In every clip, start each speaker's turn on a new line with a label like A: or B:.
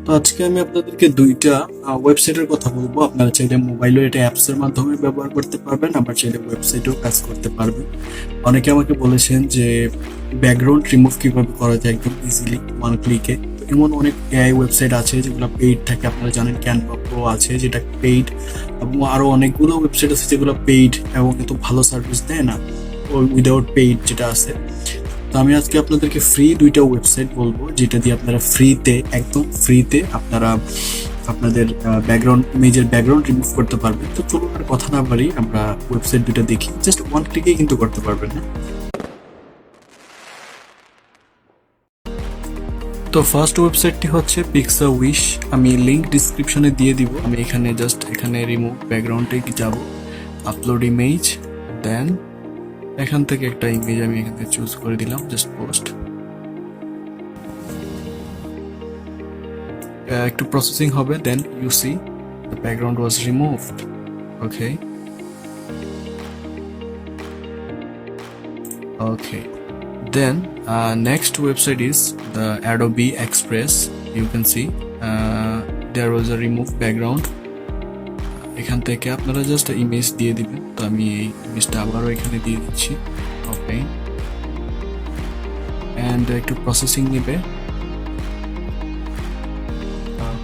A: তো আজকে আমি আপনাদেরকে দুইটা ওয়েবসাইটের কথা বলবো। আপনারা চাইলে মোবাইলে এটা অ্যাপস এর মাধ্যমে ব্যবহার করতে পারবেন, আবার চাইলে ওয়েবসাইটেও কাজ করতে পারবেন। অনেকে আমাকে বলেছেন যে ব্যাকগ্রাউন্ড রিমুভ কিভাবে করা যায় একদম ইজিলি ওয়ান ক্লিকে। এমন অনেক এআই ওয়েবসাইট আছে যেগুলো পেইড থাকে, আপনারা জানেন ক্যানভা প্রো আছে যেটা পেইড, এবং আরো অনেকগুলো ওয়েবসাইট আছে যেগুলো পেইড এবং এত ভালো সার্ভিস দেয় না, উইদাউট পেইড যেটা আছে। তো আমি আজকে আপনাদেরকে ফ্রি দুইটা ওয়েবসাইট বলবো যেটা দিয়ে আপনারা ফ্রিতে, একদম ফ্রিতে আপনারা আপনাদের ব্যাকগ্রাউন্ড ইমেজের ব্যাকগ্রাউন্ড রিমুভ করতে পারবেন। তো চলুন আর কথা না বাড়ি, আমরা ওয়েবসাইট দুইটা দেখি। জাস্ট ওয়ান ক্লিকেই কিন্তু করতে পারবেন। হ্যাঁ, তো ফার্স্ট ওয়েবসাইটটি হচ্ছে পিক্সা উইশ। আমি লিংক ডিসক্রিপশনে দিয়ে দিব। আমি এখানে রিমুভ ব্যাকগ্রাউন্ডে যাব, আপলোড ইমেজ, দেন এখান থেকে একটা ইমেজ আমি এখান থেকে চুজ করে দিলাম, জাস্ট পোস্ট। একটু প্রসেসিং হবে, then you see the background was removed. Okay okay, then next website is the Adobe Express. You can see there was a remove background. এখান থেকে আপনারা জাস্ট ইমেজ দিয়ে দিবেন। তো আমি এই ইমেজটা আবারও এখানে দিয়ে দিচ্ছি। ওকে, এন্ড একটু প্রসেসিং নেবে।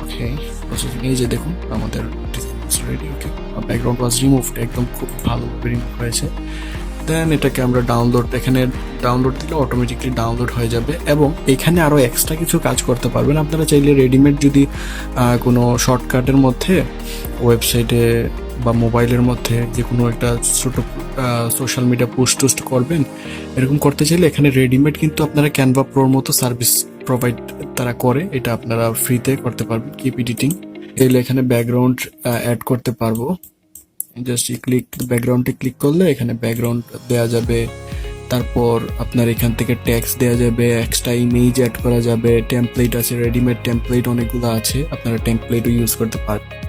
A: ওকে, প্রসেসিং, এই যে দেখুন আমাদের ready. Okay, background was removed, একদম খুব ভালোভাবে রিমুভ হয়েছে। দেন এটাকে আমরা এখানে ডাউনলোড দিলে অটোমেটিকলি ডাউনলোড হয়ে যাবে, এবং এখানে আরো এক্সট্রা কিছু কাজ করতে পারবেন। আপনারা চাইলে রেডিমেড যদি কোনো শর্টকাটের মধ্যে ওয়েবসাইটে বা মোবাইলের মধ্যে যে কোনো একটা ছোট সোশ্যাল মিডিয়া পোস্ট করবেন, এরকম করতে চাইলে এখানে রেডিমেড কিন্তু আপনারা ক্যানভা প্রোর মতো সার্ভিস প্রোভাইড তারা করে, এটা আপনারা ফ্রিতে করতে পারবেন। কিপ এডিটিং, চাইলে এখানে ব্যাকগ্রাউন্ড অ্যাড করতে পারবো। জাস্ট ব্যাকগ্রাউন্ডে ক্লিক করলে এখানে ব্যাকগ্রাউন্ড দেওয়া যাবে। তারপর আপনার এখান থেকে টেক্সট দেওয়া যাবে, এক্সট্রা ইমেজ অ্যাড করা যাবে, টেমপ্লেট আছে, রেডিমেড টেমপ্লেট অনেকগুলো আছে, আপনারা টেমপ্লেটও ইউজ করতে পারবেন।